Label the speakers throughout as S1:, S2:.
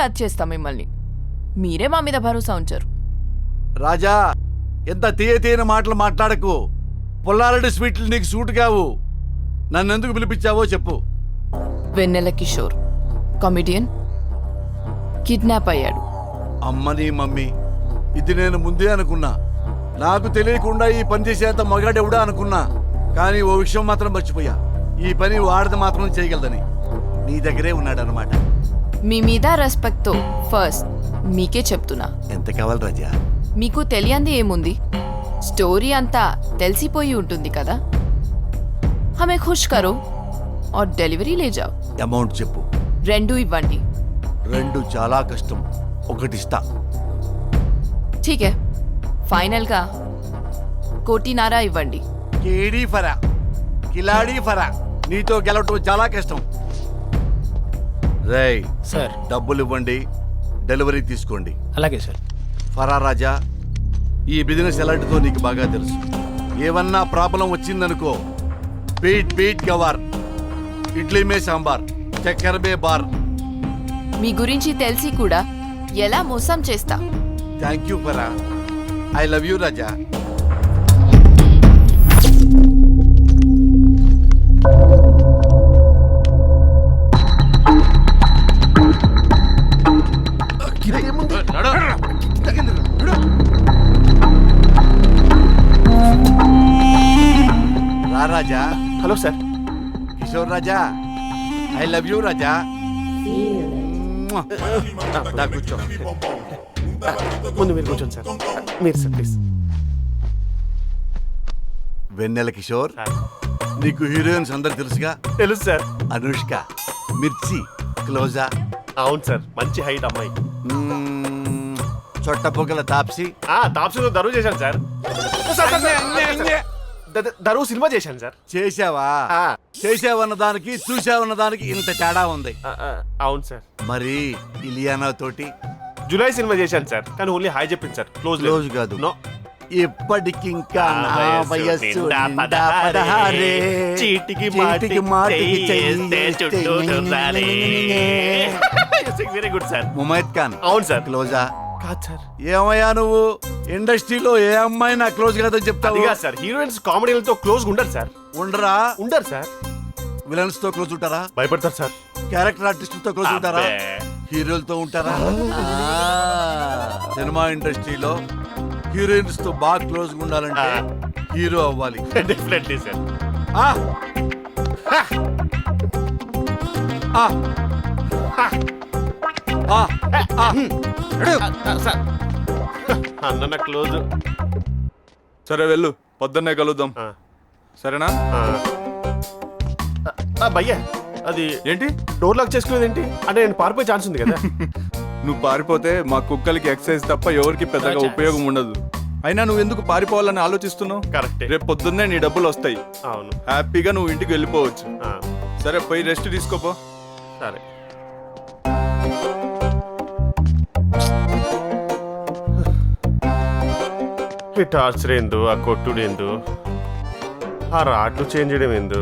S1: యాద్ చేస్తాం మిమ్మల్ని. మీరే మా మీద భరోసా ఉంచారు.
S2: రాజా, ఎంత తీయన మాటలు మాట్లాడకు. పుల్లారెడ్డి స్వీట్లు నీకు సూట్ కావు. నన్నెందుకు పిలిపించావో చెప్పు.
S1: వెన్నెల కిషోర్ కామెడియన్ కిడ్నాప్ అయ్యాడు.
S2: అమ్మని మమ్మీ, ఇది నేను ముందే అనుకున్నా. నాకు తెలియకుండా ఈ పని చేసేంత మగాడెవడా అనుకున్నా. కానీ ఓ విషయం మాత్రం మర్చిపోయా. ఈ పని వాడది మాత్రం చేయగలదని. నీ దగ్గరే ఉన్నాడనమాట.
S1: మీ మీద రెస్పెక్ట్తో ఫస్ట్ మీకే చెప్తున్నా.
S2: ఎంత కావాలి రాజా?
S1: మీకు తెలియంది ఏముంది? స్టోరీ అంతా తెలిసిపోయి ఉంటుంది కదా. హమే ఖుష్ కరో और డెలివరీ లే జాओ.
S2: అమౌంట్ చెప్పు.
S1: 2 ఇవ్వండి.
S2: 2 చాలా కష్టం, 1 ఇస్తా.
S1: ठीक है, ఫైనల్ గా 1.5 ఇవ్వండి.
S2: కేడీ ఫరా, కిలాడీ ఫరా, నీతో గెలవటం చాలా కష్టం. రేయ్
S3: సార్,
S2: డబ్బులు ఇవ్వండి, డెలివరీ తీసుకోండి.
S3: అలాగే సార్.
S2: ఫరా రాజా, ఈ బిజినెస్ ఎలాంటిదో నీకు బాగా తెలుసు. ఏమన్నా ప్రాబ్లం వచ్చిందనుకో, బీట్ బీట్ గవార్, ఇడ్లీ మే సాంబార్, చక్కెర మే బార్.
S1: మీ గురించి తెలిసి కూడా ఎలా మోసం చేస్తా.
S2: Thank you Farah. I love you Raja. రా Raja.
S3: Hello sir.
S2: Kishore Raja, I love you Raja. దా కూర్చో.
S3: ముందు మీరు కూర్చోండి సార్. మీరు సార్ ప్లీజ్.
S2: వెన్నెల కిషోర్, నీకు హీరోయిన్స్ అందరు తెలుసుగా?
S3: తెలుసు సార్.
S2: అనుష్క, మిర్చి, క్లోజా.
S3: అవును సార్, మంచి హైట్ అమ్మాయి.
S2: చొట్ట పొగల తాప్సి.
S3: తాప్సీలో దరువు చేశాను సార్. దరువు సినిమా చేశాను సార్.
S2: చేసావా? చేసావన్న దానికి చూసావన్న దానికి ఇంత తేడా ఉంది.
S3: అవును సార్.
S2: మరి ఇలియానా తోటి
S3: జులై సినిమా చేశాను సార్, కానీ ఓన్లీ హాయ్ చెప్పింది సార్.
S2: క్లోజ్ కాదు.
S3: నో,
S2: ఇప్పటికింకా నా వయస్సు
S3: నిండా
S2: నిండా 16.
S3: చీటికి
S2: చీటికి మాటికి
S3: చేస్తే చుట్టూ తిరగాలి. Very good sir.
S2: Mumaith Khan.
S3: అవును సార్.
S2: క్లోజా
S3: కాదు సార్.
S2: ఏమయ్యా నువ్వు ఇండస్ట్రీలో ఏ అమ్మాయి నా క్లోజ్ కాదని చెప్తావు?
S3: అది కాదు సార్, హీరోయిన్స్ కామెడీలతో క్లోజ్ ఉండరు సార్.
S2: ఉండరా?
S3: ఉండరు సార్.
S2: విలన్స్ తో క్లోజ్ ఉంటారా?
S3: భయపడతారు సార్.
S2: క్యారెక్టర్ ఆర్టిస్ట్ తో క్లోజ్ ఉంటారా? హీరోలతో ఉంటారా? సినిమా ఇండస్ట్రీలో హీరోయిన్స్ తో బాగా క్లోజ్ గా ఉండాలంటే హీరో అవ్వాలి.
S3: Definitely sir. అన్న క్లోజ్.
S4: సరే వెళ్ళు, పొద్దున్నే కలుద్దాం. సరేనా?
S3: భయ్యా, అది
S4: ఏంటి
S3: డోర్ లాక్ చేసుకునేది ఏంటి? అంటే నేను పారిపోయే ఛాన్స్ ఉంది కదా.
S4: నువ్వు పారిపోతే మా కుక్కలకి ఎక్సర్సైజ్ తప్ప ఎవరికి పెద్దగా ఉపయోగం ఉండదు. అయినా నువ్వు ఎందుకు పారిపోవాలని ఆలోచిస్తున్నావు?
S3: కరెక్ట్.
S4: రేపు పొద్దున్నే నీ డబ్బులు వస్తాయి.
S3: అవును.
S4: హ్యాపీగా నువ్వు ఇంటికి వెళ్ళిపోవచ్చు. సరే, పోయి రెస్ట్ తీసుకోపో.
S3: సరే. ఈ టార్చర్ ఏందో, ఆ కొట్టుడు ఏందో, ఆ రాడ్లు చేంజ్ చేయడం ఏందో,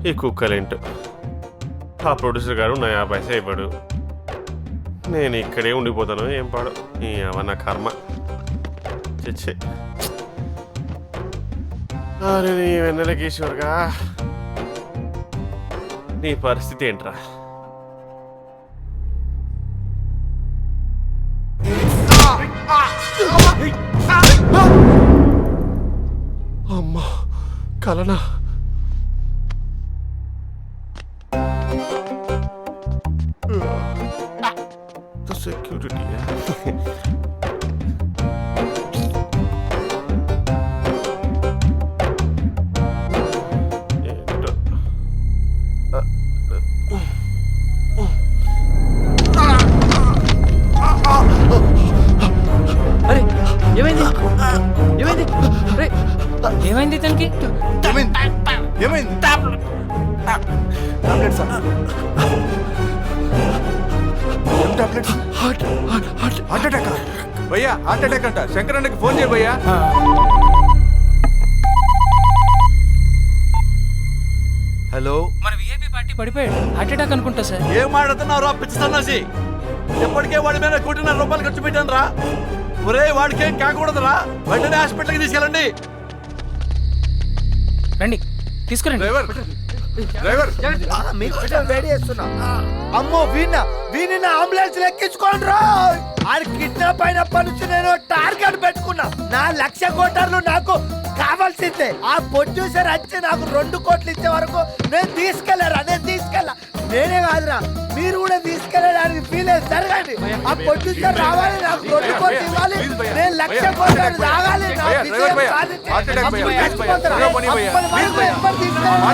S3: ఈ కుక్కలేంటో. ఆ ప్రొడ్యూసర్ గారు నా 50 పైసా ఇవ్వడు. నేను ఇక్కడే ఉండిపోతాను. ఏం పాడు ఈ అవన్న కర్మ. చచ్చే. అరే నీ వెన్నెల కిషోర్గా, నీ పరిస్థితి ఏంట్రా? అమ్మా, కలనా? సెక్యూరిటీ.
S5: అరే ఏమైంది? ఏమైంది? ఏమైంది తనకి?
S2: ఏమైంది?
S4: హార్ట్ అటాక్ భయ్యా, హార్ట్ అటాక్ అంట. శంకరన్నకి ఫోన్ చేయ భయ్యా.
S2: హలో,
S5: మన విఐపి పార్టీ పడిపోయాడు. హార్ట్ అటాక్ అనుకుంటా సార్.
S2: ఏం ఆడుతున్నావు రా పిచ్చి సన్నాసి? ఎప్పటికే వాడి మీద 1,00,00,000 రూపాయలు ఖర్చు పెట్టాను రా. ఒరే వాడికేం కాకూడదురా, వెంటనే హాస్పిటల్కి తీసుకెళ్ళండి.
S5: రండి తీసుకురండి.
S4: డ్రైవర్
S6: మీకు వేడి చేస్తున్నా. అమ్మో వీణ అంబులెన్స్ ఎక్కించుకోండి రా. ఆయన కిడ్నాప్ అయినప్పటి నుంచి నేను టార్గెట్ పెట్టుకున్నా. నా 1,00,000 కోటర్లు నాకు కావాల్సిందే. ఆ ప్రొడ్యూసర్ వచ్చి నాకు 2 కోట్లు ఇచ్చే వరకు నేను తీసుకెళ్లారా. నేనే కాదురా, మీరు కూడా తీసుకెళ్ళడానికి ఫీల్ అయ్యి జరగండి. ఆ ప్రొడ్యూసర్ రావాలి, నాకు 2 కోట్లు ఇవ్వాలి, నేను 1,00,000 కోట్లు తాగాలి. నా విజయం సాధించి అప్పుడు చచ్చిపోతారా? అప్పటి వరకు ఎవ్వరు తీసుకెళ్ళండి.